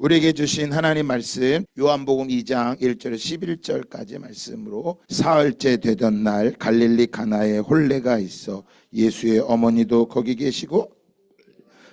우리에게 주신 하나님 말씀 요한복음 2장 1절 11절까지 말씀으로 사흘째 되던 날 갈릴리 가나에 혼례가 있어 예수의 어머니도 거기 계시고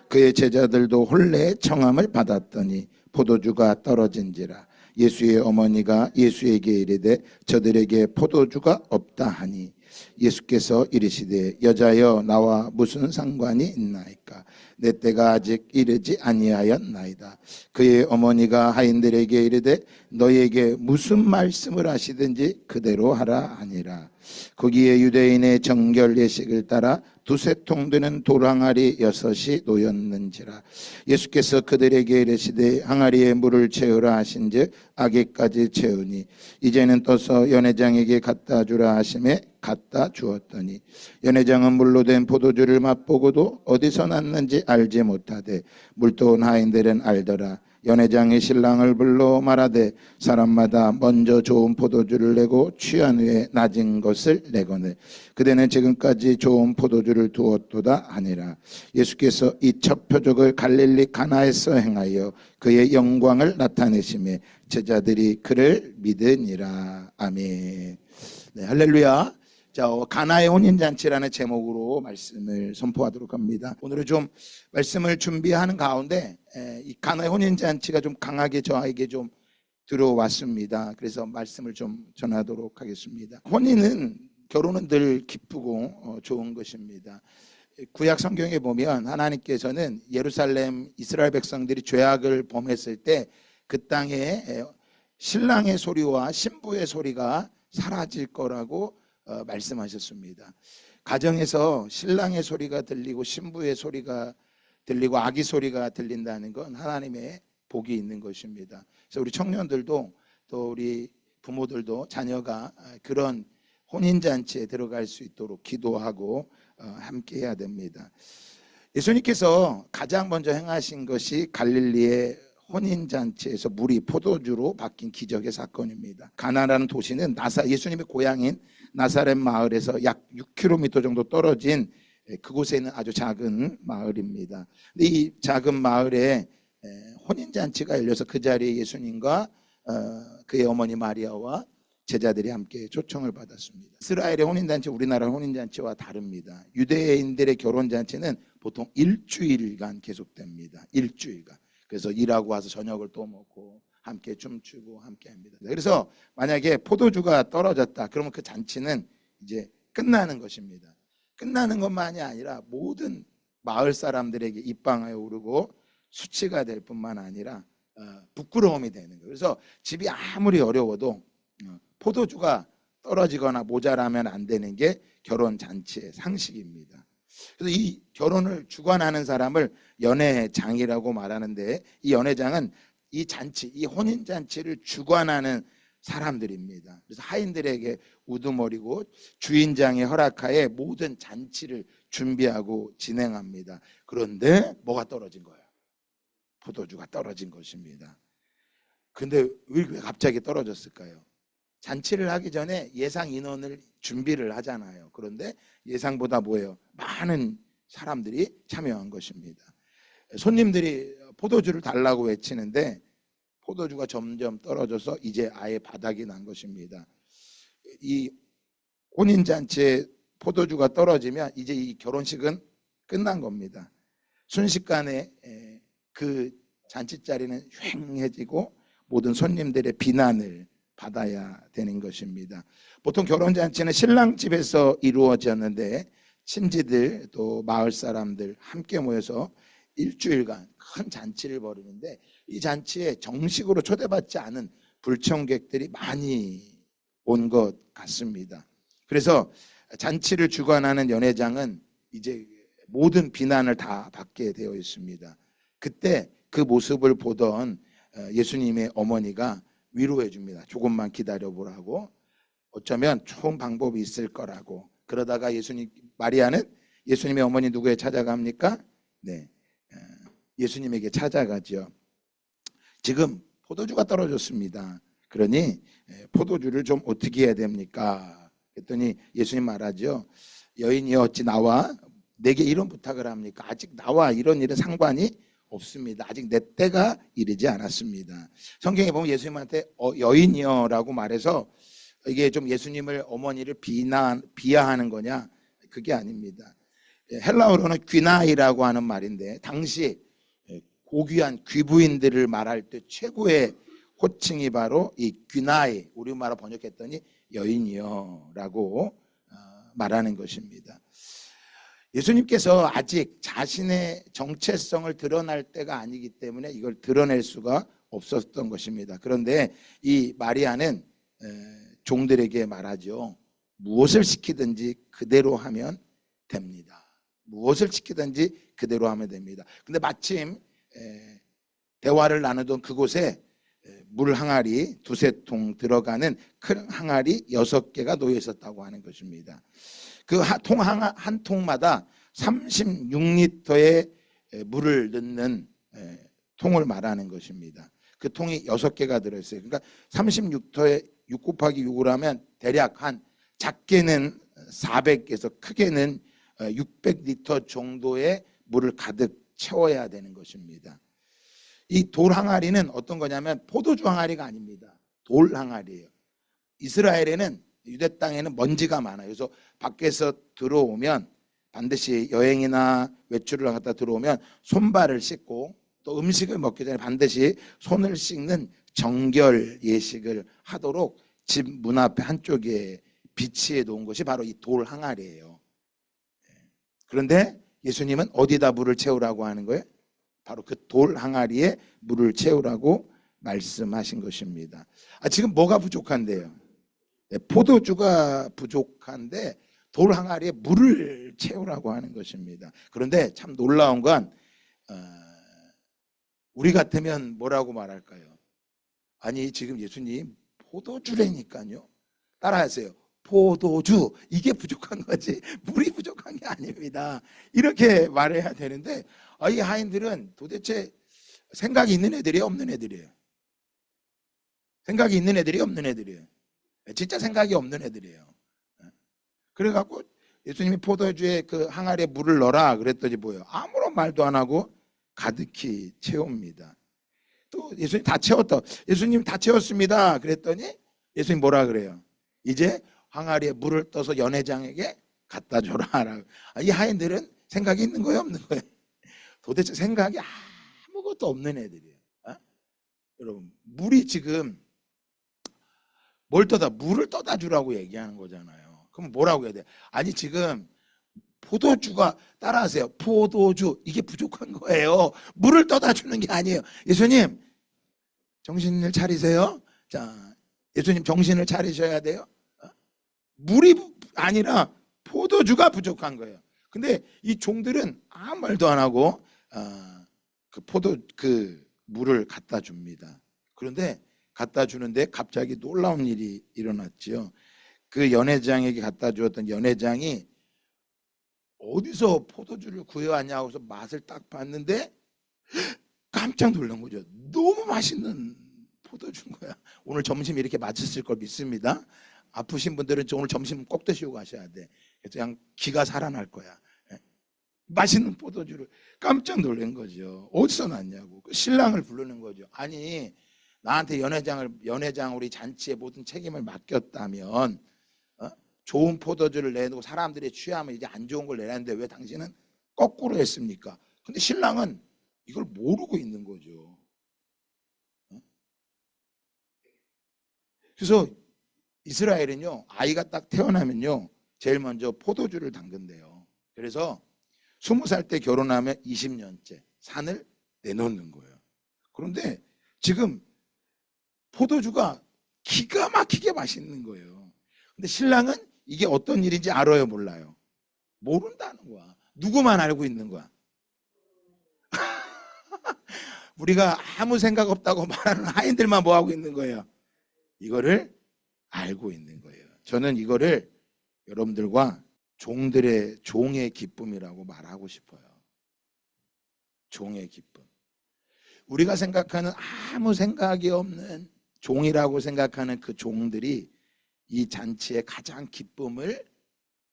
그의 제자들도 혼례의 청함을 받았더니 포도주가 떨어진지라. 예수의 어머니가 예수에게 이르되 저들에게 포도주가 없다 하니 예수께서 이르시되 여자여 나와 무슨 상관이 있나이까? 내 때가 아직 이르지 아니하였나이다. 그의 어머니가 하인들에게 이르되 너희에게 무슨 말씀을 하시든지 그대로 하라 하니라. 거기에 유대인의 정결 예식을 따라 두세 통 되는 돌항아리 6이 놓였는지라. 예수께서 그들에게 이르시되 항아리에 물을 채우라 하신즉 아기까지 채우니 이제는 떠서 연회장에게 갖다 주라 하심에 갖다 주었더니 연회장은 물로 된 포도주를 맛보고도 어디서 났는지 알지 못하되 물도온 하인들은 알더라. 연회장이 신랑을 불러 말하되 사람마다 먼저 좋은 포도주를 내고 취한 후에 낮은 것을 내거늘 그대는 지금까지 좋은 포도주를 두었도다 하니라. 예수께서 이 첫 표적을 갈릴리 가나에서 행하여 그의 영광을 나타내시매 제자들이 그를 믿으니라. 아멘. 네, 할렐루야. 자, 가나의 혼인잔치라는 제목으로 말씀을 선포하도록 합니다. 오늘은 좀 말씀을 준비하는 가운데 이 가나의 혼인잔치가 좀 강하게 저에게 좀 들어왔습니다. 그래서 말씀을 좀 전하도록 하겠습니다. 결혼은 늘 기쁘고 좋은 것입니다. 구약 성경에 보면 하나님께서는 예루살렘 이스라엘 백성들이 죄악을 범했을 때 그 땅에 신랑의 소리와 신부의 소리가 사라질 거라고 말씀하셨습니다. 가정에서 신랑의 소리가 들리고 신부의 소리가 들리고 아기 소리가 들린다는 건 하나님의 복이 있는 것입니다. 그래서 우리 청년들도 또 우리 부모들도 자녀가 그런 혼인잔치에 들어갈 수 있도록 기도하고 함께 해야 됩니다. 예수님께서 가장 먼저 행하신 것이 갈릴리의 혼인잔치에서 물이 포도주로 바뀐 기적의 사건입니다. 가나라는 도시는 예수님의 고향인 나사렛 마을에서 약 6km 정도 떨어진 그곳에 있는 아주 작은 마을입니다. 근데 이 작은 마을에 혼인잔치가 열려서 그 자리에 예수님과 그의 어머니 마리아와 제자들이 함께 초청을 받았습니다. 이스라엘의 혼인잔치, 우리나라 혼인잔치와 다릅니다. 유대인들의 결혼잔치는 보통 일주일간 계속됩니다. 일주일간. 그래서 일하고 와서 저녁을 또 먹고 함께 춤추고 함께 합니다. 그래서 만약에 포도주가 떨어졌다 그러면 그 잔치는 이제 끝나는 것입니다. 끝나는 것만이 아니라 모든 마을 사람들에게 입방아에 오르고 수치가 될 뿐만 아니라 부끄러움이 되는 거예요. 그래서 집이 아무리 어려워도 포도주가 떨어지거나 모자라면 안 되는 게 결혼 잔치의 상식입니다. 그래서 이 결혼을 주관하는 사람을 연회장이라고 말하는데 이 연회장은 이 잔치, 이 혼인잔치를 주관하는 사람들입니다. 그래서 하인들에게 우두머리고 주인장의 허락하에 모든 잔치를 준비하고 진행합니다. 그런데 뭐가 떨어진 거예요? 포도주가 떨어진 것입니다. 근데 왜 갑자기 떨어졌을까요? 잔치를 하기 전에 예상 인원을 준비를 하잖아요. 그런데 예상보다 뭐예요? 많은 사람들이 참여한 것입니다. 손님들이 포도주를 달라고 외치는데 포도주가 점점 떨어져서 이제 아예 바닥이 난 것입니다. 이 혼인잔치에 포도주가 떨어지면 이제 이 결혼식은 끝난 겁니다. 순식간에 그 잔치자리는 휑해지고 모든 손님들의 비난을 받아야 되는 것입니다. 보통 결혼잔치는 신랑 집에서 이루어졌는데 친지들 또 마을 사람들 함께 모여서 일주일간 큰 잔치를 벌이는데 이 잔치에 정식으로 초대받지 않은 불청객들이 많이 온 것 같습니다. 그래서 잔치를 주관하는 연회장은 이제 모든 비난을 다 받게 되어 있습니다. 그때 그 모습을 보던 예수님의 어머니가 위로해 줍니다. 조금만 기다려보라고. 어쩌면 좋은 방법이 있을 거라고. 그러다가 마리아는 예수님의 어머니 누구에 찾아갑니까? 네, 예수님에게 찾아가죠. 지금 포도주가 떨어졌습니다. 그러니 포도주를 좀 어떻게 해야 됩니까? 그랬더니 예수님 말하죠. 여인이여 어찌 나와 내게 이런 부탁을 합니까? 아직 나와 이런 일은 상관이 없습니다. 아직 내 때가 이르지 않았습니다. 성경에 보면 예수님한테 여인이여라고 말해서 이게 좀 예수님을 어머니를 비하하는 거냐? 그게 아닙니다. 헬라어로는 귀나이라고 하는 말인데 당시 고귀한 귀부인들을 말할 때 최고의 호칭이 바로 이 귀나이, 우리말로 번역했더니 여인이여라고 말하는 것입니다. 예수님께서 아직 자신의 정체성을 드러날 때가 아니기 때문에 이걸 드러낼 수가 없었던 것입니다. 그런데 이 마리아는 종들에게 말하죠. 무엇을 시키든지 그대로 하면 됩니다. 무엇을 시키든지 그대로 하면 됩니다. 근데 마침 대화를 나누던 그곳에 물 항아리 2-3통 들어가는 큰 항아리 6개가 놓여 있었다고 하는 것입니다. 그 통 한 통마다 36리터의 물을 넣는 통을 말하는 것입니다. 그 통이 6개가 들어있어요. 그러니까 36리터에 6 곱하기 6을 하면 대략 한 작게는 400에서 크게는 600리터 정도의 물을 가득 채워야 되는 것입니다. 이 돌 항아리는 어떤 거냐면 포도주 항아리가 아닙니다. 돌 항아리예요. 이스라엘에는 유대 땅에는 먼지가 많아요. 그래서 밖에서 들어오면 반드시 여행이나 외출을 하다 들어오면 손발을 씻고 또 음식을 먹기 전에 반드시 손을 씻는 정결 예식을 하도록 집 문 앞에 한쪽에 비치해 놓은 것이 바로 이 돌 항아리예요. 그런데 예수님은 어디다 물을 채우라고 하는 거예요? 바로 그 돌 항아리에 물을 채우라고 말씀하신 것입니다. 지금 뭐가 부족한데요? 포도주가 부족한데 돌 항아리에 물을 채우라고 하는 것입니다. 그런데 참 놀라운 건 우리 같으면 뭐라고 말할까요? 아니 지금 예수님 포도주라니까요. 따라하세요. 포도주, 이게 부족한 거지 물이 부족한 게 아닙니다. 이렇게 말해야 되는데 이 하인들은 도대체 생각이 있는 애들이에요, 없는 애들이에요? 생각이 있는 애들이 없는 애들이에요. 진짜 생각이 없는 애들이에요. 그래갖고 예수님이 포도주에 그 항아리에 물을 넣어라 그랬더니 뭐예요? 아무런 말도 안 하고 가득히 채웁니다. 또 예수님 다 채웠다. 예수님 다 채웠습니다. 그랬더니 예수님 뭐라 그래요? 이제 항아리에 물을 떠서 연회장에게 갖다 줘라. 이 하인들은 생각이 있는 거예요, 없는 거예요? 도대체 생각이 아무것도 없는 애들이에요. 여러분, 물이 지금 물을 떠다 주라고 얘기하는 거잖아요. 그럼 뭐라고 해야 돼? 아니 지금 포도주가, 따라하세요. 포도주, 이게 부족한 거예요. 물을 떠다 주는 게 아니에요. 예수님 정신을 차리세요. 자, 예수님 정신을 차리셔야 돼요. 물이 아니라 포도주가 부족한 거예요. 근데 이 종들은 아무 말도 안 하고 그 물을 갖다 줍니다. 그런데 갖다 주는데 갑자기 놀라운 일이 일어났지요. 그 연회장에게 갖다 주었던 연회장이 어디서 포도주를 구해왔냐고 해서 맛을 딱 봤는데 깜짝 놀란 거죠. 너무 맛있는 포도주인 거야. 오늘 점심 이렇게 맛있을 걸 믿습니다. 아프신 분들은 오늘 점심 꼭 드시고 가셔야 돼. 그래서 그냥 기가 살아날 거야. 맛있는 포도주를 깜짝 놀란 거죠. 어디서 났냐고. 신랑을 부르는 거죠. 아니 나한테 연회장 우리 잔치의 모든 책임을 맡겼다면 좋은 포도주를 내놓고 사람들이 취하면 이제 안 좋은 걸 내놨는데 왜 당신은 거꾸로 했습니까? 근데 신랑은 이걸 모르고 있는 거죠. 그래서 이스라엘은요, 아이가 딱 태어나면요 제일 먼저 포도주를 담근대요. 그래서 20살 때 결혼하면 20년째 산을 내놓는 거예요. 그런데 지금 포도주가 기가 막히게 맛있는 거예요. 근데 신랑은 이게 어떤 일인지 알아요, 몰라요? 모른다는 거야. 누구만 알고 있는 거야? 우리가 아무 생각 없다고 말하는 하인들만 뭐 하고 있는 거예요? 이거를 알고 있는 거예요. 저는 이거를 여러분들과 종의 기쁨이라고 말하고 싶어요. 종의 기쁨. 우리가 생각하는 아무 생각이 없는 종이라고 생각하는 그 종들이 이 잔치의 가장 기쁨을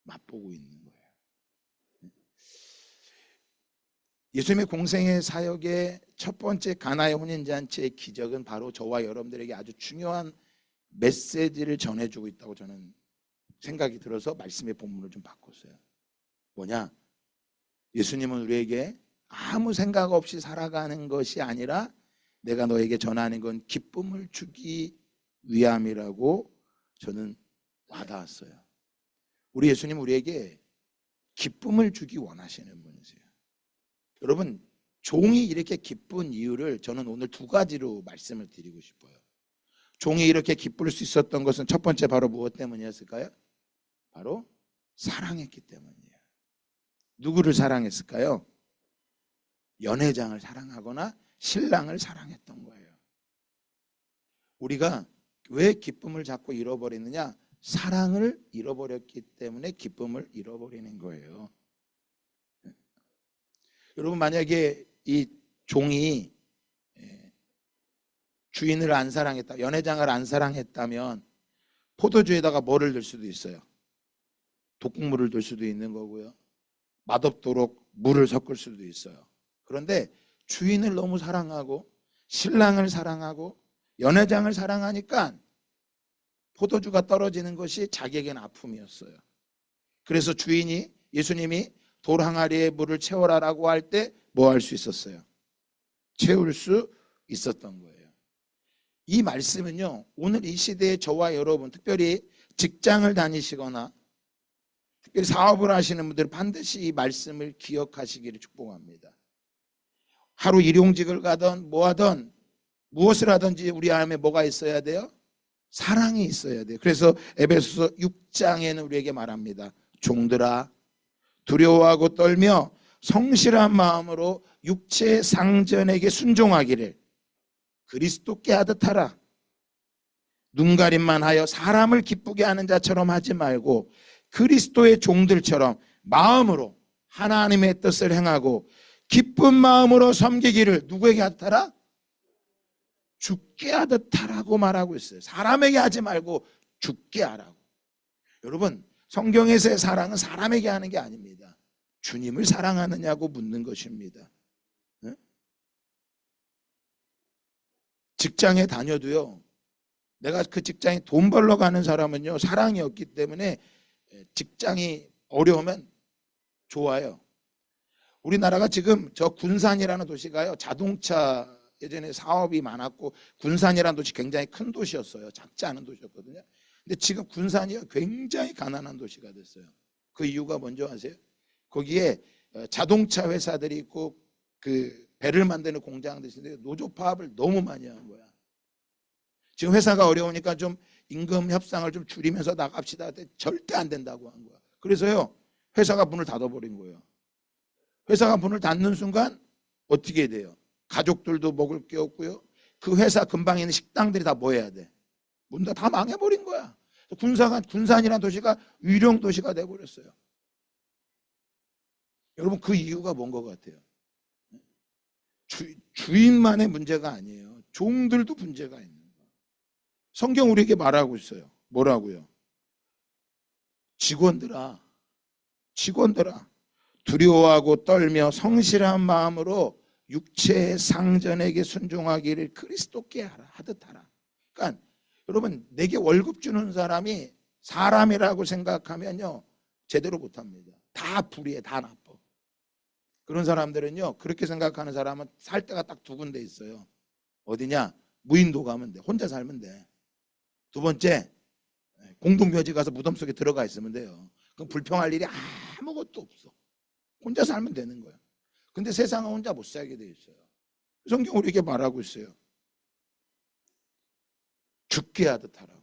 맛보고 있는 거예요. 예수님의 공생의 사역의 첫 번째 가나의 혼인잔치의 기적은 바로 저와 여러분들에게 아주 중요한 메시지를 전해주고 있다고 저는 생각이 들어서 말씀의 본문을 좀 바꿨어요. 뭐냐? 예수님은 우리에게 아무 생각 없이 살아가는 것이 아니라 내가 너에게 전하는 건 기쁨을 주기 위함이라고 저는 와닿았어요. 우리 예수님 우리에게 기쁨을 주기 원하시는 분이세요. 여러분, 종이 이렇게 기쁜 이유를 저는 오늘 두 가지로 말씀을 드리고 싶어요. 종이 이렇게 기쁠 수 있었던 것은 첫 번째 바로 무엇 때문이었을까요? 바로 사랑했기 때문이에요. 누구를 사랑했을까요? 연회장을 사랑하거나 신랑을 사랑했던 거예요. 우리가 왜 기쁨을 자꾸 잃어버리느냐? 사랑을 잃어버렸기 때문에 기쁨을 잃어버리는 거예요. 여러분, 만약에 이 종이 주인을 안 사랑했다, 연회장을 안 사랑했다면 포도주에다가 뭐를 넣을 수도 있어요. 독국물을 넣을 수도 있는 거고요. 맛없도록 물을 섞을 수도 있어요. 그런데 주인을 너무 사랑하고 신랑을 사랑하고 연회장을 사랑하니까 포도주가 떨어지는 것이 자기에게는 아픔이었어요. 그래서 주인이, 예수님이 돌 항아리에 물을 채워라라고 할 때 뭐 할 수 있었어요? 채울 수 있었던 거예요. 이 말씀은요, 오늘 이 시대에 저와 여러분, 특별히 직장을 다니시거나 특별히 사업을 하시는 분들은 반드시 이 말씀을 기억하시기를 축복합니다. 하루 일용직을 가든 뭐 하든 무엇을 하든지 우리 안에 뭐가 있어야 돼요? 사랑이 있어야 돼요. 그래서 에베소서 6장에는 우리에게 말합니다. 종들아, 두려워하고 떨며 성실한 마음으로 육체의 상전에게 순종하기를 그리스도께 하듯 하라. 눈가림만 하여 사람을 기쁘게 하는 자처럼 하지 말고 그리스도의 종들처럼 마음으로 하나님의 뜻을 행하고 기쁜 마음으로 섬기기를 누구에게 하듯 하라? 주께 하듯 하라고 말하고 있어요. 사람에게 하지 말고 주께 하라고. 여러분, 성경에서의 사랑은 사람에게 하는 게 아닙니다. 주님을 사랑하느냐고 묻는 것입니다. 직장에 다녀도요, 내가 그 직장에 돈 벌러 가는 사람은요, 사랑이 없기 때문에 직장이 어려우면 좋아요. 우리나라가 지금 저 군산이라는 도시가요, 자동차 예전에 사업이 많았고 군산이라는 도시 굉장히 큰 도시였어요. 작지 않은 도시였거든요. 근데 지금 군산이 굉장히 가난한 도시가 됐어요. 그 이유가 뭔지 아세요? 거기에 자동차 회사들이 있고 그 배를 만드는 공장들이 있는데 노조 파업을 너무 많이 한 거야. 지금 회사가 어려우니까 좀 임금 협상을 좀 줄이면서 나갑시다. 절대 안 된다고 한 거야. 그래서요, 회사가 문을 닫아버린 거예요. 회사가 문을 닫는 순간 어떻게 돼요? 가족들도 먹을 게 없고요. 그 회사 근방에 있는 식당들이 다 뭐 해야 돼? 문 다 망해버린 거야. 군산이라는 도시가 유령 도시가 돼버렸어요. 여러분, 그 이유가 뭔 것 같아요? 주인만의 문제가 아니에요. 종들도 문제가 있는 거예요. 성경 우리에게 말하고 있어요. 뭐라고요? 직원들아, 두려워하고 떨며 성실한 마음으로 육체의 상전에게 순종하기를 그리스도께 하듯 하라. 그러니까 여러분, 내게 월급 주는 사람이 사람이라고 생각하면요, 제대로 못합니다. 다 불의해, 다 나빠. 그런 사람들은요, 그렇게 생각하는 사람은 살 데가 딱 두 군데 있어요. 어디냐? 무인도 가면 돼. 혼자 살면 돼. 두 번째, 공동묘지 가서 무덤 속에 들어가 있으면 돼요. 그럼 불평할 일이 아무것도 없어. 혼자 살면 되는 거야. 근데 세상은 혼자 못 살게 돼 있어요. 성경 우리에게 말하고 있어요. 죽게 하듯 하라고.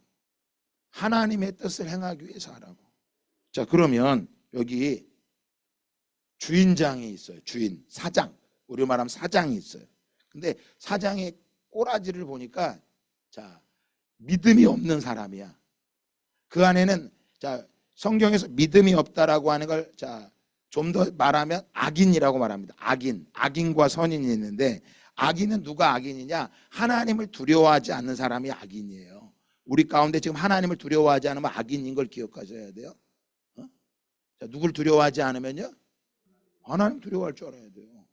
하나님의 뜻을 행하기 위해서 하라고. 자, 그러면 여기 주인장이 있어요. 주인, 사장. 우리 말하면 사장이 있어요. 근데 사장의 꼬라지를 보니까, 자, 믿음이 없는 사람이야. 그 안에는, 자, 성경에서 믿음이 없다라고 하는 걸, 자, 좀 더 말하면 악인이라고 말합니다. 악인과 선인이 있는데, 악인은 누가 악인이냐? 하나님을 두려워하지 않는 사람이 악인이에요. 우리 가운데 지금 하나님을 두려워하지 않으면 악인인 걸 기억하셔야 돼요. 자, 누굴 두려워하지 않으면요? 하나님 두려워할 줄 알아야 돼요.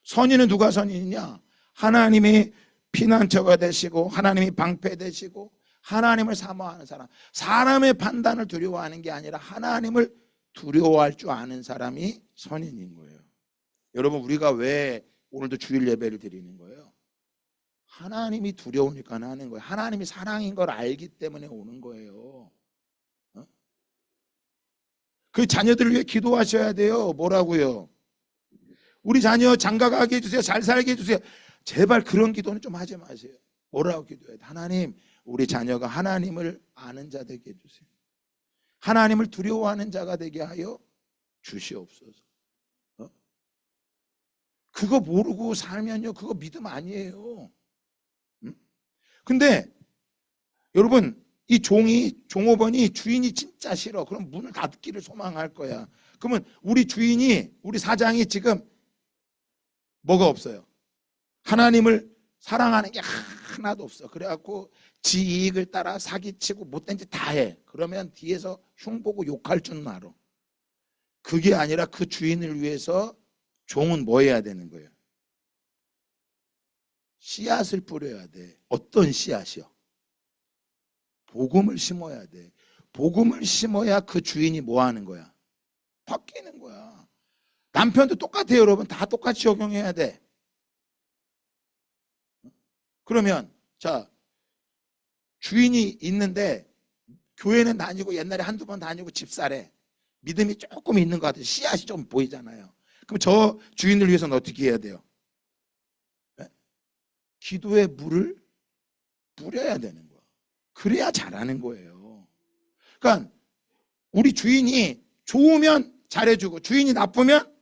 선인은 누가 선인이냐? 하나님이 피난처가 되시고 하나님이 방패 되시고 하나님을 사모하는 사람, 사람의 판단을 두려워하는 게 아니라 하나님을 두려워할 줄 아는 사람이 선인인 거예요. 여러분, 우리가 왜 오늘도 주일 예배를 드리는 거예요? 하나님이 두려우니까 하는 거예요. 하나님이 사랑인 걸 알기 때문에 오는 거예요. 그 자녀들을 위해 기도하셔야 돼요. 뭐라고요? 우리 자녀 장가가게 해주세요. 잘 살게 해주세요. 제발 그런 기도는 좀 하지 마세요. 뭐라고 기도해야 돼? 하나님, 우리 자녀가 하나님을 아는 자 되게 해주세요. 하나님을 두려워하는 자가 되게 하여 주시옵소서. 그거 모르고 살면요, 그거 믿음 아니에요. 근데 여러분, 이 종업원이 주인이 진짜 싫어. 그럼 문을 닫기를 소망할 거야. 그러면 우리 주인이, 우리 사장이 지금 뭐가 없어요? 하나님을 사랑하는 게 하나도 없어. 그래갖고 지 이익을 따라 사기치고 못된 짓 다 해. 그러면 뒤에서 흉보고 욕할 줄은 알아. 그게 아니라 그 주인을 위해서 종은 뭐 해야 되는 거예요? 씨앗을 뿌려야 돼. 어떤 씨앗이요? 복음을 심어야 돼. 복음을 심어야 그 주인이 뭐 하는 거야? 바뀌는 거야. 남편도 똑같아요, 여러분. 다 똑같이 적용해야 돼. 그러면 자, 주인이 있는데 교회는 다니고 옛날에 한두 번 다니고 집사래. 믿음이 조금 있는 것 같아요. 씨앗이 좀 보이잖아요. 그럼 저 주인을 위해서는 어떻게 해야 돼요? 네? 기도의 물을 뿌려야 되는 거야. 그래야 잘하는 거예요. 그러니까 우리 주인이 좋으면 잘해주고 주인이 나쁘면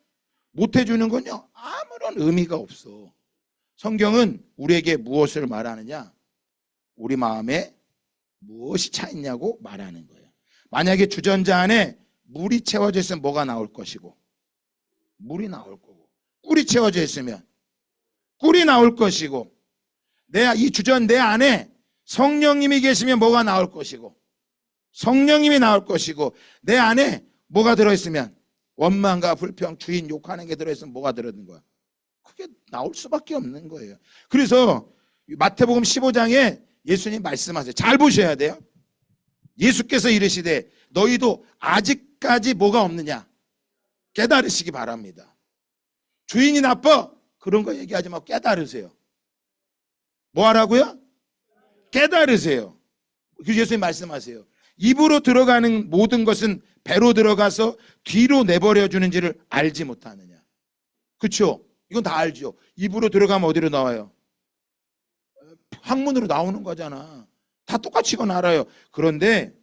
못해주는 건요, 아무런 의미가 없어. 성경은 우리에게 무엇을 말하느냐? 우리 마음에 무엇이 차 있냐고 말하는 거예요. 만약에 주전자 안에 물이 채워져 있으면 뭐가 나올 것이고, 물이 나올 거고, 꿀이 채워져 있으면 꿀이 나올 것이고, 이 내 안에 성령님이 계시면 뭐가 나올 것이고, 성령님이 나올 것이고, 내 안에 뭐가 들어있으면 원망과 불평, 주인 욕하는 게 들어있으면 뭐가 들어있는 거야? 그게 나올 수밖에 없는 거예요. 그래서 마태복음 15장에 예수님 말씀하세요. 잘 보셔야 돼요. 예수께서 이르시되 너희도 아직까지 뭐가 없느냐? 깨달으시기 바랍니다. 주인이 나빠? 그런 거 얘기하지 말고 깨달으세요. 뭐 하라고요? 깨달으세요. 그래서 예수님 말씀하세요. 입으로 들어가는 모든 것은 배로 들어가서 뒤로 내버려 주는지를 알지 못하느냐. 그렇죠? 이건 다 알죠. 입으로 들어가면 어디로 나와요? 항문으로 나오는 거잖아. 다 똑같이 이건 알아요. 그런데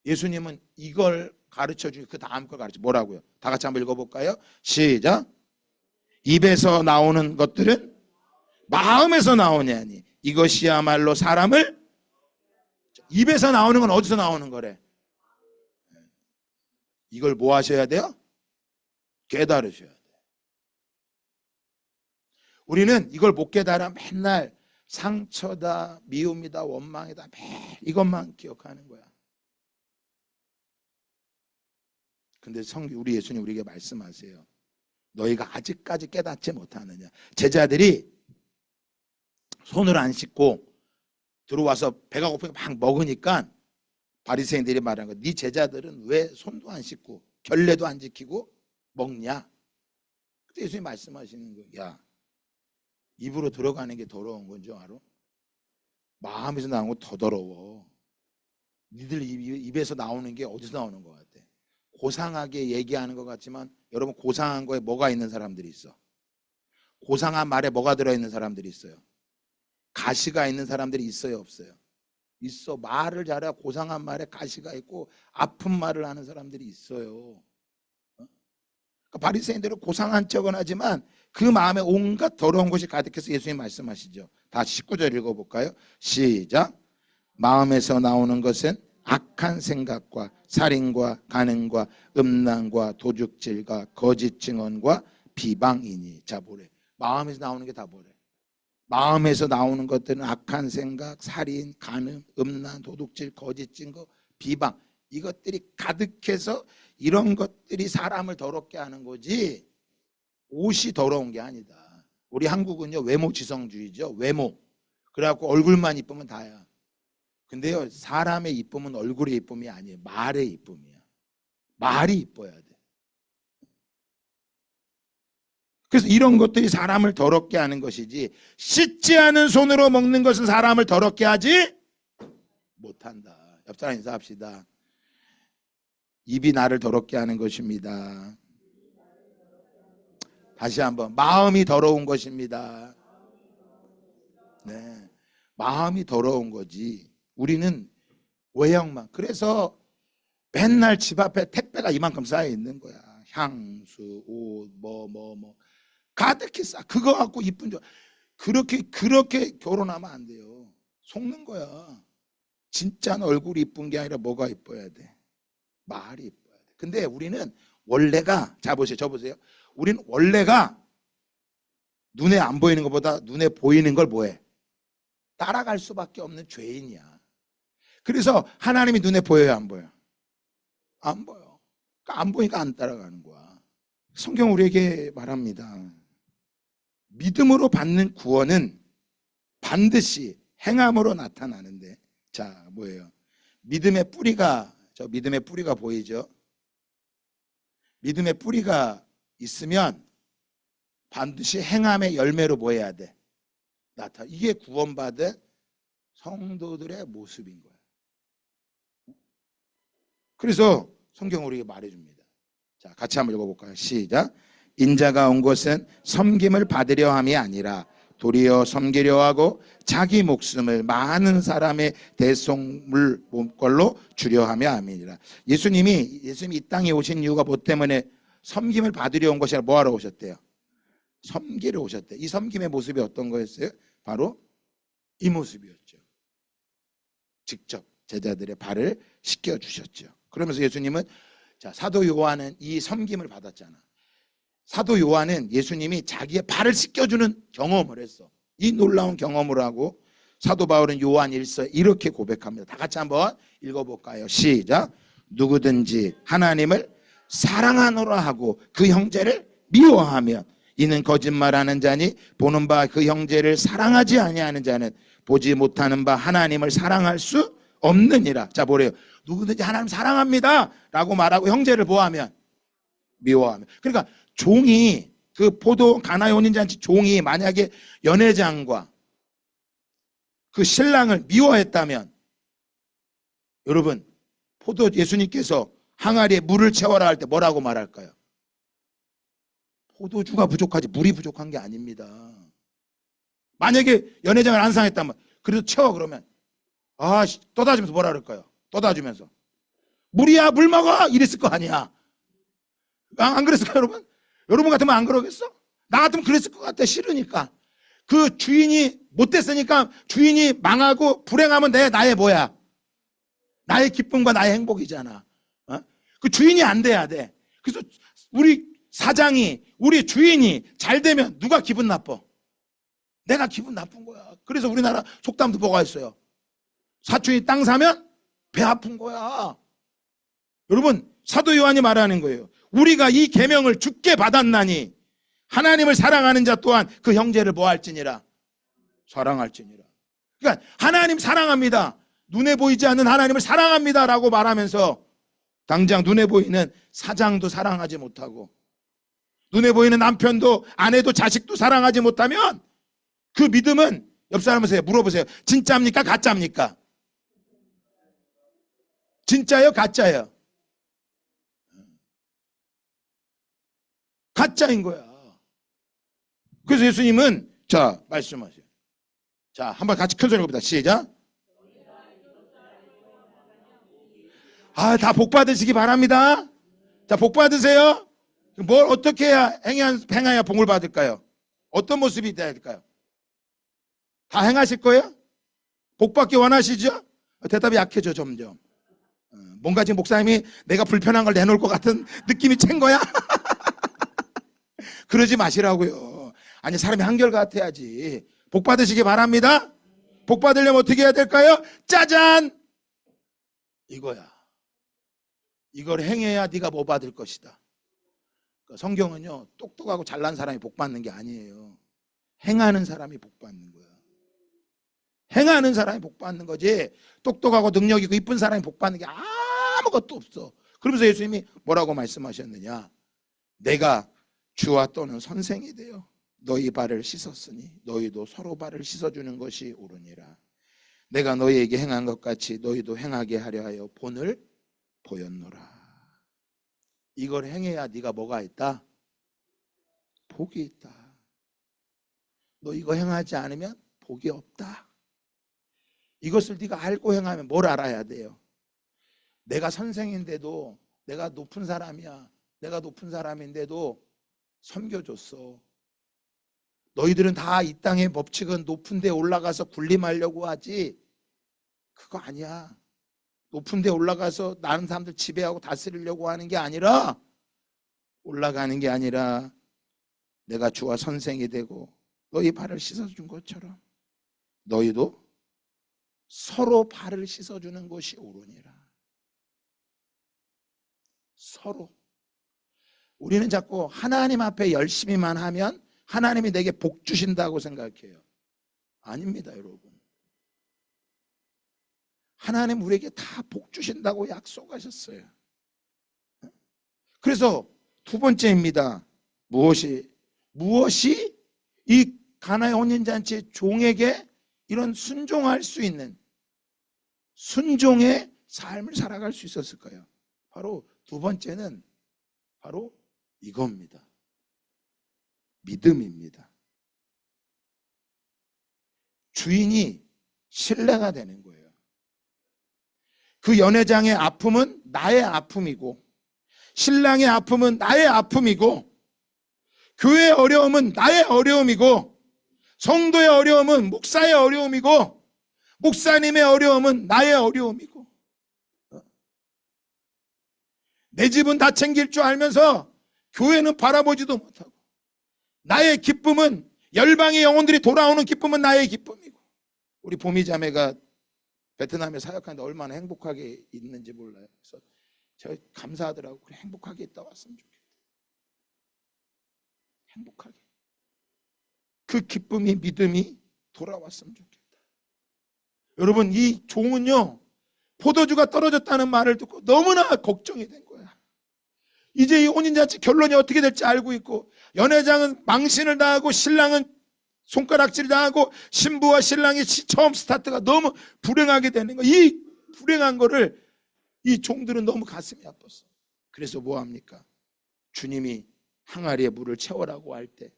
예수님은 이걸 가르쳐주고 그 다음 걸 가르쳐. 뭐라고요? 다 같이 한번 읽어볼까요? 시작. 입에서 나오는 것들은 마음에서 나오냐니 이것이야말로 사람을, 입에서 나오는 건 어디서 나오는 거래? 이걸 뭐 하셔야 돼요? 깨달으셔야 돼요. 우리는 이걸 못 깨달아 맨날 상처다, 미움이다, 원망이다, 매일 이것만 기억하는 거야. 근데 우리 예수님 우리에게 말씀하세요. 너희가 아직까지 깨닫지 못하느냐. 제자들이 손을 안 씻고 들어와서 배가 고프게 막 먹으니까 바리새인들이 말한 거, 네 제자들은 왜 손도 안 씻고 결례도 안 지키고 먹냐? 그때 예수님이 말씀하시는 거예요. 야, 입으로 들어가는 게 더러운 건 줄 알아? 마음에서 나오는 거 더 더러워. 니들 입에서 나오는 게 어디서 나오는 것 같아? 고상하게 얘기하는 것 같지만 여러분, 고상한 거에 뭐가 있는 사람들이 있어? 고상한 말에 뭐가 들어있는 사람들이 있어요? 가시가 있는 사람들이 있어요, 없어요? 있어. 말을 잘해야 고상한 말에 가시가 있고 아픈 말을 하는 사람들이 있어요. 그러니까 바리새인들은 고상한 척은 하지만 그 마음에 온갖 더러운 것이 가득해서 예수님 말씀하시죠. 다시 19절 읽어볼까요? 시작. 마음에서 나오는 것은 악한 생각과 살인과 간음과 음란과 도둑질과 거짓 증언과 비방이니. 자, 보래. 마음에서 나오는 게 다 보래. 마음에서 나오는 것들은 악한 생각, 살인, 간음, 음란, 도둑질, 거짓 증거, 비방, 이것들이 가득해서 이런 것들이 사람을 더럽게 하는 거지 옷이 더러운 게 아니다. 우리 한국은요 외모지성주의죠. 외모. 그래갖고 얼굴만 이쁘면 다야. 근데요 사람의 이쁨은 얼굴의 이쁨이 아니에요. 말의 이쁨이야. 말이 이뻐야 돼. 그래서 이런 것들이 사람을 더럽게 하는 것이지, 씻지 않은 손으로 먹는 것은 사람을 더럽게 하지 못한다. 옆 사람 인사합시다. 입이 나를 더럽게 하는 것입니다. 다시 한번, 마음이 더러운 것입니다. 네, 마음이 더러운 거지. 우리는 외형만. 그래서 맨날 집 앞에 택배가 이만큼 쌓여 있는 거야. 향수, 옷, 뭐 가득히 쌓. 그거 갖고 이쁜 줄. 그렇게 결혼하면 안 돼요. 속는 거야. 진짜는 얼굴이 이쁜 게 아니라 뭐가 이뻐야 돼? 말이 이뻐야 돼. 근데 우리는 원래가, 자 보세요, 저 보세요. 우리는 원래가 눈에 안 보이는 것보다 눈에 보이는 걸 뭐해? 따라갈 수밖에 없는 죄인이야. 그래서 하나님이 눈에 보여요, 안 보여? 안 보여. 그러니까 안 보니까 안 따라가는 거야. 성경 우리에게 말합니다. 믿음으로 받는 구원은 반드시 행함으로 나타나는데, 자 뭐예요? 믿음의 뿌리가, 저 믿음의 뿌리가 보이죠? 믿음의 뿌리가 있으면 반드시 행함의 열매로 뭐 해야 돼? 나타나. 이게 구원받은 성도들의 모습인 거야. 그래서 성경 우리에게 말해줍니다. 자, 같이 한번 읽어볼까요? 시작. 인자가 온 것은 섬김을 받으려 함이 아니라 도리어 섬기려 하고 자기 목숨을 많은 사람의 대속물 걸로 주려 함이 아니라. 예수님이 이 땅에 오신 이유가 뭐 때문에? 섬김을 받으려 온 것이 아니라 뭐 하러 오셨대요? 섬기러 오셨대요. 이 섬김의 모습이 어떤 거였어요? 바로 이 모습이었죠. 직접 제자들의 발을 씻겨주셨죠. 그러면서 예수님은, 자, 사도 요한은 이 섬김을 받았잖아. 사도 요한은 예수님이 자기의 발을 씻겨주는 경험을 했어. 이 놀라운 경험을 하고 사도 바울은 요한 1서 이렇게 고백합니다. 다 같이 한번 읽어볼까요? 시작. 누구든지 하나님을 사랑하노라 하고 그 형제를 미워하면 이는 거짓말하는 자니 보는 바 그 형제를 사랑하지 아니하는 자는 보지 못하는 바 하나님을 사랑할 수 없느니라. 자, 뭐래요? 누구든지 하나님 사랑합니다 라고 말하고 형제를 뭐하면? 미워하면. 그러니까 종이, 그 포도 가나의 혼인잔치 종이 만약에 연회장과 그 신랑을 미워했다면, 여러분, 예수님께서 항아리에 물을 채워라 할 때 뭐라고 말할까요? 포도주가 부족하지 물이 부족한 게 아닙니다. 만약에 연회장을 안 상했다면, 그래도 채워 그러면 떠다주면서 뭐라 그럴까요? 떠다주면서 물이야, 물 먹어 이랬을 거 아니야. 안 그랬을까요, 여러분? 여러분 같으면 안 그러겠어? 나 같으면 그랬을 것 같아. 싫으니까. 그 주인이 못됐으니까 주인이 망하고 불행하면 나의 뭐야? 나의 기쁨과 나의 행복이잖아. 어? 그 주인이 안 돼야 돼. 그래서 우리 사장이, 우리 주인이 잘 되면 누가 기분 나빠? 내가 기분 나쁜 거야. 그래서 우리나라 속담도 뭐가 있어요? 사촌이 땅 사면 배 아픈 거야. 여러분, 사도 요한이 말하는 거예요. 우리가 이 계명을 주께 받았나니 하나님을 사랑하는 자 또한 그 형제를 뭐 할지니라? 사랑할지니라. 그러니까 하나님 사랑합니다. 눈에 보이지 않는 하나님을 사랑합니다 라고 말하면서 당장 눈에 보이는 사장도 사랑하지 못하고 눈에 보이는 남편도 아내도 자식도 사랑하지 못하면 그 믿음은, 옆 사람한테 물어보세요. 진짜입니까? 가짜입니까? 진짜예요? 가짜예요? 가짜인 거야. 그래서 예수님은, 자, 말씀하세요. 자, 한번 같이 큰 소리로 봅니다. 시작. 다 복 받으시기 바랍니다. 자, 복 받으세요. 뭘 어떻게 해야 행해야 복을 받을까요? 어떤 모습이 돼야 될까요? 다 행하실 거예요? 복 받기 원하시죠? 대답이 약해져 점점. 뭔가 지금 목사님이 내가 불편한 걸 내놓을 것 같은 느낌이 챈 거야? 그러지 마시라고요. 아니, 사람이 한결같아야지. 복 받으시기 바랍니다. 복 받으려면 어떻게 해야 될까요? 짜잔! 이거야. 이걸 행해야 네가 뭐 받을 것이다. 성경은요, 똑똑하고 잘난 사람이 복 받는 게 아니에요. 행하는 사람이 복 받는 거야. 행하는 사람이 복 받는 거지, 똑똑하고 능력 있고 이쁜 사람이 복 받는 게 아무것도 없어. 그러면서 예수님이 뭐라고 말씀하셨느냐? 내가 주와 또는 선생이 되어 너희 발을 씻었으니 너희도 서로 발을 씻어주는 것이 옳으니라. 내가 너희에게 행한 것 같이 너희도 행하게 하려 하여 본을 보였노라. 이걸 행해야 네가 뭐가 있다? 복이 있다. 너 이거 행하지 않으면 복이 없다. 이것을 네가 알고 행하면 뭘 알아야 돼요? 내가 선생인데도, 내가 높은 사람이야, 내가 높은 사람인데도 섬겨줬어. 너희들은 다 이 땅의 법칙은 높은 데 올라가서 군림하려고 하지, 그거 아니야. 높은 데 올라가서 많은 사람들 지배하고 다스리려고 하는 게 아니라, 올라가는 게 아니라 내가 주와 선생이 되고 너희 발을 씻어준 것처럼 너희도 서로 발을 씻어주는 것이 옳으니라. 서로. 우리는 자꾸 하나님 앞에 열심히만 하면 하나님이 내게 복 주신다고 생각해요. 아닙니다, 여러분. 하나님 우리에게 다 복 주신다고 약속하셨어요. 그래서 두 번째입니다. 무엇이 이 가나의 혼인잔치의 종에게 이런 순종할 수 있는 순종의 삶을 살아갈 수 있었을까요? 바로 두 번째는 바로 이겁니다. 믿음입니다. 주인이 신뢰가 되는 거예요. 그 연회장의 아픔은 나의 아픔이고, 신랑의 아픔은 나의 아픔이고, 교회의 어려움은 나의 어려움이고, 성도의 어려움은 목사의 어려움이고, 목사님의 어려움은 나의 어려움이고, 내 집은 다 챙길 줄 알면서 교회는 바라보지도 못하고, 나의 기쁨은, 열방의 영혼들이 돌아오는 기쁨은 나의 기쁨이고. 우리 보미 자매가 베트남에 사역하는데 얼마나 행복하게 있는지 몰라요. 그래서 제가 감사하더라고. 그래, 행복하게 있다 왔으면 좋겠다. 행복하게. 그 기쁨이, 믿음이 돌아왔으면 좋겠다. 여러분, 이 종은요, 포도주가 떨어졌다는 말을 듣고 너무나 걱정이 된 거야. 이제 이 혼인잔치 결론이 어떻게 될지 알고 있고, 연회장은 망신을 당하고, 신랑은 손가락질 당하고, 신부와 신랑이 처음 스타트가 너무 불행하게 되는 거야. 이 불행한 거를 이 종들은 너무 가슴이 아팠어. 그래서 뭐 합니까? 주님이 항아리에 물을 채워라고 할 때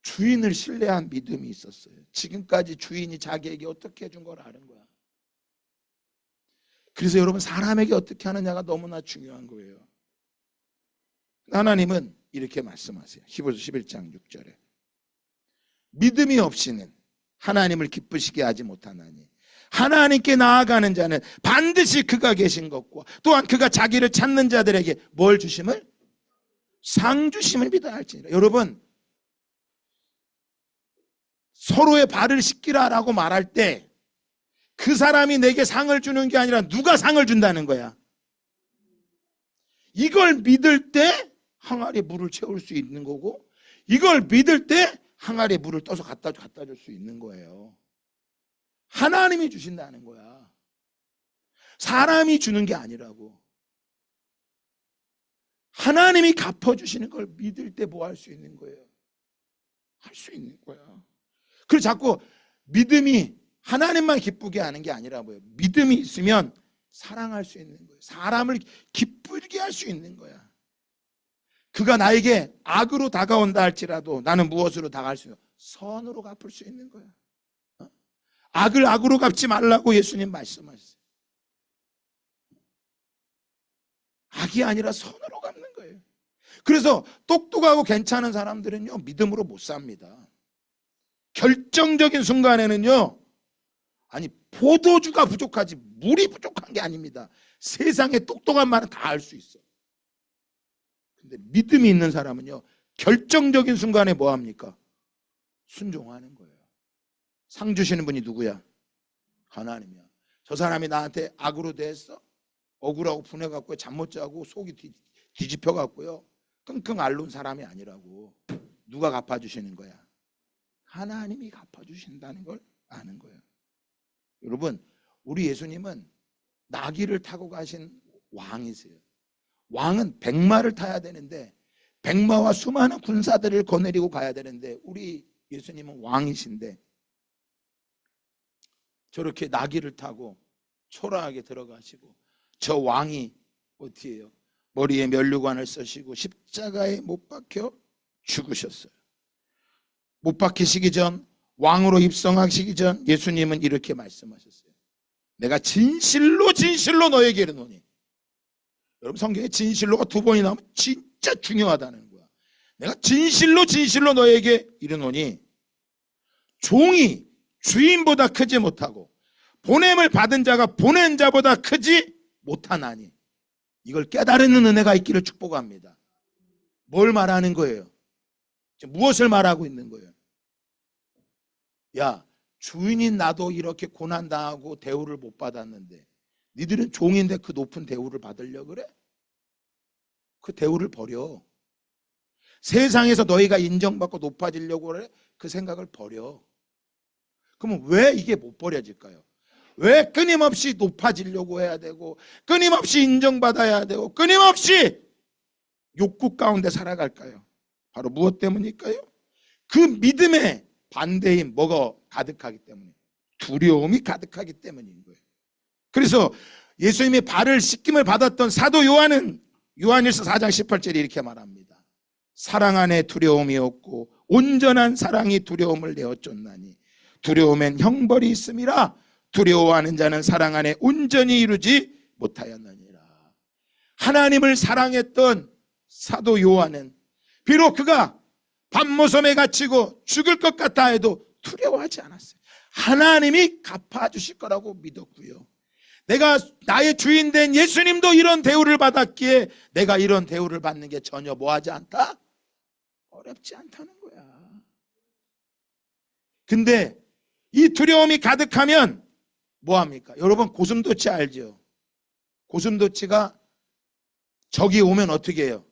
주인을 신뢰한 믿음이 있었어요. 지금까지 주인이 자기에게 어떻게 해준 걸 아는 거야. 그래서 여러분, 사람에게 어떻게 하느냐가 너무나 중요한 거예요. 하나님은 이렇게 말씀하세요. 히브리서 11장 6절에 믿음이 없이는 하나님을 기쁘시게 하지 못하나니 하나님께 나아가는 자는 반드시 그가 계신 것과 또한 그가 자기를 찾는 자들에게 뭘 주심을? 상 주심을 믿어야 할지니라. 여러분, 서로의 발을 씻기라라고 말할 때 그 사람이 내게 상을 주는 게 아니라 누가 상을 준다는 거야. 이걸 믿을 때 항아리에 물을 채울 수 있는 거고, 이걸 믿을 때 항아리에 물을 떠서 갖다 줄 수 있는 거예요. 하나님이 주신다는 거야. 사람이 주는 게 아니라고. 하나님이 갚아주시는 걸 믿을 때 뭐 할 수 있는 거예요? 할 수 있는 거야. 그래서 자꾸 믿음이 하나님만 기쁘게 하는 게 아니라고요. 믿음이 있으면 사랑할 수 있는 거예요. 사람을 기쁘게 할 수 있는 거야. 그가 나에게 악으로 다가온다 할지라도 나는 무엇으로 다가갈 수 있는 거야? 선으로 갚을 수 있는 거야. 악을 악으로 갚지 말라고 예수님 말씀하셨어요. 악이 아니라 선으로 갚는 거예요. 그래서 똑똑하고 괜찮은 사람들은요, 믿음으로 못 삽니다. 결정적인 순간에는요, 아니, 포도주가 부족하지 물이 부족한 게 아닙니다. 세상에 똑똑한 말은 다 할 수 있어. 근데 믿음이 있는 사람은요, 결정적인 순간에 뭐 합니까? 순종하는 거예요. 상 주시는 분이 누구야? 하나님이야. 저 사람이 나한테 악으로 대했어? 억울하고 분해갖고 잠 못 자고 속이 뒤집혀갖고요, 끙끙 앓는 사람이 아니라고. 누가 갚아주시는 거야? 하나님이 갚아주신다는 걸 아는 거예요. 여러분, 우리 예수님은 나귀를 타고 가신 왕이세요. 왕은 백마를 타야 되는데 백마와 수많은 군사들을 거느리고 가야 되는데 우리 예수님은 왕이신데 저렇게 나귀를 타고 초라하게 들어가시고 저 왕이 어떻게 해요? 머리에 면류관을 쓰시고 십자가에 못 박혀 죽으셨어요. 못 박히시기 전, 왕으로 입성하시기 전 예수님은 이렇게 말씀하셨어요. 내가 진실로 진실로 너에게 이르노니. 여러분, 성경에 진실로가 두 번이 나오면 진짜 중요하다는 거야. 내가 진실로 진실로 너에게 이르노니 종이 주인보다 크지 못하고 보냄을 받은 자가 보낸 자보다 크지 못하나니. 이걸 깨달는 은혜가 있기를 축복합니다. 뭘 말하는 거예요? 무엇을 말하고 있는 거예요? 야, 주인인 나도 이렇게 고난당하고 대우를 못 받았는데 니들은 종인데 그 높은 대우를 받으려고 그래? 그 대우를 버려. 세상에서 너희가 인정받고 높아지려고 그래? 그 생각을 버려. 그러면 왜 이게 못 버려질까요? 왜 끊임없이 높아지려고 해야 되고 끊임없이 인정받아야 되고 끊임없이 욕구 가운데 살아갈까요? 바로 무엇 때문일까요? 그 믿음의 반대인 뭐가 가득하기 때문에, 두려움이 가득하기 때문인 거예요. 그래서 예수님의 발을 씻김을 받았던 사도 요한은 요한일서 4장 18절에 이렇게 말합니다. 사랑 안에 두려움이 없고 온전한 사랑이 두려움을 내어 쫓나니 두려움엔 형벌이 있음이라. 두려워하는 자는 사랑 안에 온전히 이루지 못하였느니라. 하나님을 사랑했던 사도 요한은 비록 그가 밤모섬에 갇히고 죽을 것 같아 해도 두려워하지 않았어요. 하나님이 갚아주실 거라고 믿었고요. 내가 나의 주인 된 예수님도 이런 대우를 받았기에 내가 이런 대우를 받는 게 전혀 뭐하지 않다? 어렵지 않다는 거야. 근데 이 두려움이 가득하면 뭐합니까? 여러분, 고슴도치 알죠? 고슴도치가 적이 오면 어떻게 해요?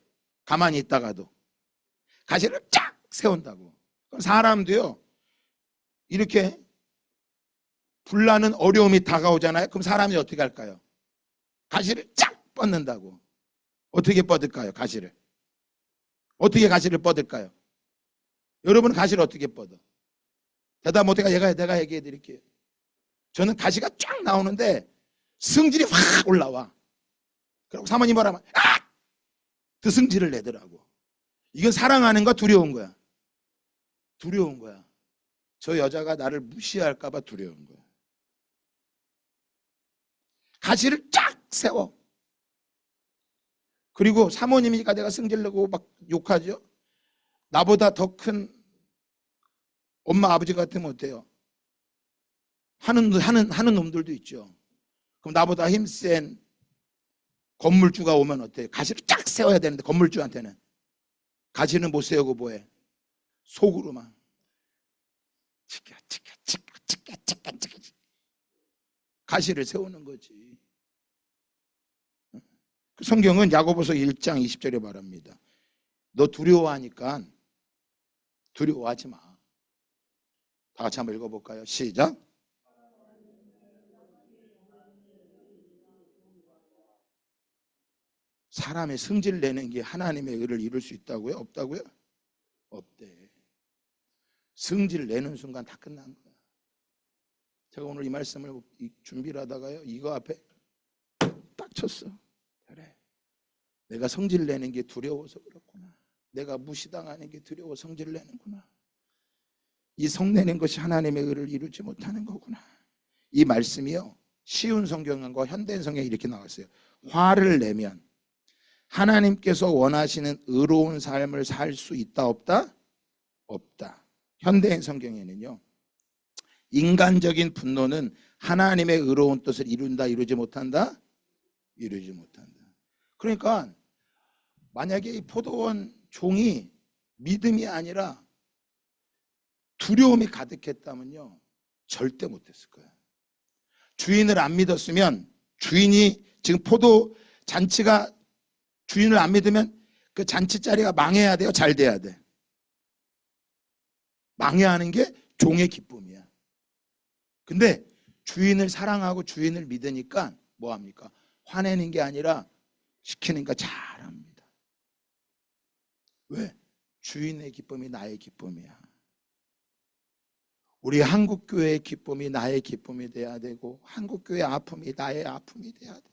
가만히 있다가도 가시를 쫙 세운다고. 그럼 사람도요, 이렇게 불나는 어려움이 다가오잖아요. 그럼 사람이 어떻게 할까요? 가시를 쫙 뻗는다고. 어떻게 뻗을까요? 가시를 어떻게 가시를 뻗을까요? 여러분은 가시를 어떻게 뻗어? 대답 못해가 내가 얘기해 드릴게요. 저는 가시가 쫙 나오는데 승질이 확 올라와. 그리고 사모님 뭐라면 그 승질을 내더라고. 이건 사랑하는 거야, 두려운 거야? 두려운 거야. 저 여자가 나를 무시할까 봐 두려운 거야. 가시를 쫙 세워. 그리고 사모님이니까 내가 승질내고 막 욕하죠. 나보다 더 큰 엄마 아버지 같으면 어때요? 하는 놈들도 있죠. 그럼 나보다 힘센 건물주가 오면 어때요? 가시를 쫙 세워야 되는데 건물주한테는 가시는 못 세우고 뭐해? 속으로만 치까 가시를 세우는 거지. 그 성경은 야고보서 1장 20절에 말합니다. 너 두려워하니까 두려워하지 마. 다 같이 한번 읽어볼까요? 시작. 사람의 승질 내는 게 하나님의 의를 이룰 수 있다고요? 없다고요? 없대. 승질 내는 순간 다 끝난 거야. 제가 오늘 이 말씀을 준비를 하다가요, 이거 앞에 딱 쳤어. 그래, 내가 성질 내는 게 두려워서 그렇구나. 내가 무시당하는 게 두려워 성질 내는구나. 이 성내는 것이 하나님의 의를 이루지 못하는 거구나. 이 말씀이요, 쉬운 성경과 현대인 성경에 이렇게 나왔어요. 화를 내면 하나님께서 원하시는 의로운 삶을 살 수 있다 없다? 없다. 현대인 성경에는요, 인간적인 분노는 하나님의 의로운 뜻을 이룬다, 이루지 못한다? 이루지 못한다. 그러니까 만약에 이 포도원 종이 믿음이 아니라 두려움이 가득했다면요, 절대 못했을 거예요. 주인을 안 믿었으면, 주인이 지금 포도 잔치가 주인을 안 믿으면 그 잔치 자리가 망해야 돼요, 잘 돼야 돼? 망해하는 게 종의 기쁨이야. 근데 주인을 사랑하고 주인을 믿으니까 뭐합니까? 화내는 게 아니라 시키니까 잘합니다. 왜? 주인의 기쁨이 나의 기쁨이야. 우리 한국교회의 기쁨이 나의 기쁨이 돼야 되고, 한국교회의 아픔이 나의 아픔이 돼야 되고,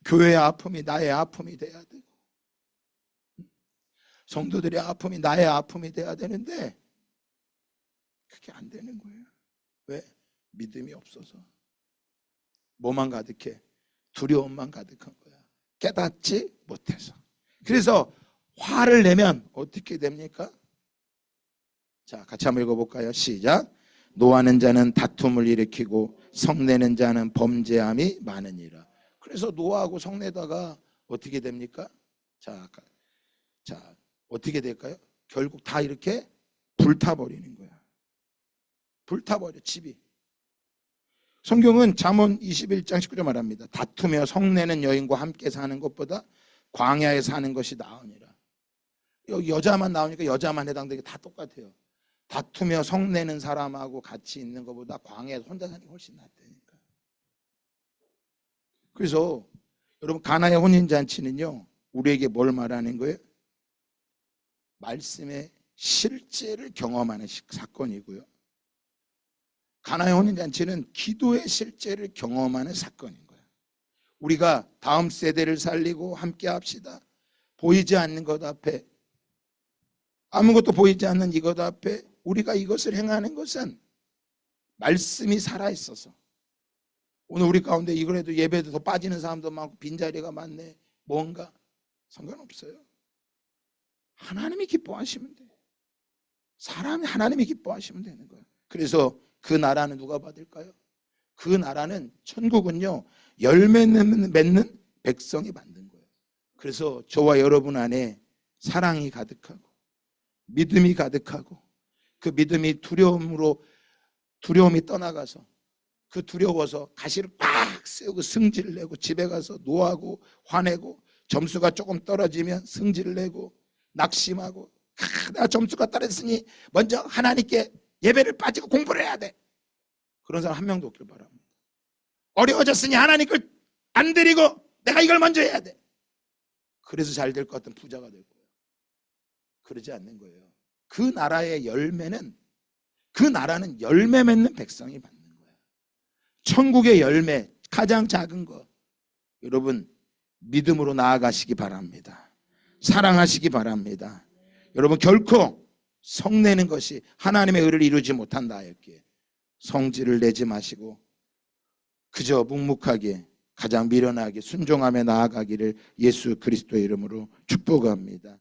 교회의 아픔이 나의 아픔이 돼야 되고, 성도들의 아픔이 나의 아픔이 돼야 되는데 그게 안 되는 거예요. 왜? 믿음이 없어서. 뭐만 가득해? 두려움만 가득한 거야. 깨닫지 못해서. 그래서 화를 내면 어떻게 됩니까? 자, 같이 한번 읽어볼까요? 시작. 노하는 자는 다툼을 일으키고 성내는 자는 범죄함이 많으니라. 그래서 노하고 성내다가 어떻게 됩니까? 자, 어떻게 될까요? 결국 다 이렇게 불타버리는 거야. 불타버려, 집이. 성경은 잠언 21장 19절 말합니다. 다투며 성내는 여인과 함께 사는 것보다 광야에 사는 것이 나으니라. 여기 여자만 나오니까 여자만 해당되게 다 똑같아요. 다투며 성내는 사람하고 같이 있는 것보다 광야에 혼자 사는 게 훨씬 낫다니까. 그래서 여러분, 가나의 혼인잔치는요, 우리에게 뭘 말하는 거예요? 말씀의 실제를 경험하는 사건이고요. 가나의 혼인잔치는 기도의 실제를 경험하는 사건인 거예요. 우리가 다음 세대를 살리고 함께 합시다. 보이지 않는 것 앞에, 아무것도 보이지 않는 이것 앞에 우리가 이것을 행하는 것은 말씀이 살아있어서. 오늘 우리 가운데 이거라도 예배도 더 빠지는 사람도 많고 빈자리가 많네, 뭔가 상관없어요. 하나님이 기뻐하시면 돼요. 사람이 하나님이 기뻐하시면 되는 거예요. 그래서 그 나라는 누가 받을까요? 그 나라는, 천국은요, 열매 맺는 백성이 만든 거예요. 그래서 저와 여러분 안에 사랑이 가득하고 믿음이 가득하고, 그 믿음이 두려움이 떠나가서, 그 두려워서 가시를 꽉 세우고 승질을 내고, 집에 가서 노하고 화내고, 점수가 조금 떨어지면 승질을 내고 낙심하고, 내가 점수가 떨어졌으니 먼저 하나님께 예배를 빠지고 공부를 해야 돼. 그런 사람 한 명도 없길 바랍니다. 어려워졌으니 하나님 걸 안 드리고 내가 이걸 먼저 해야 돼. 그래서 잘 될 것 같은 부자가 될 거예요. 그러지 않는 거예요. 그 나라의 열매는, 그 나라는 열매 맺는 백성이 받는 거예요. 천국의 열매, 가장 작은 거, 여러분 믿음으로 나아가시기 바랍니다. 사랑하시기 바랍니다. 여러분, 결코 성내는 것이 하나님의 의를 이루지 못한다였기에 성질을 내지 마시고 그저 묵묵하게, 가장 미련하게 순종하며 나아가기를 예수 그리스도의 이름으로 축복합니다.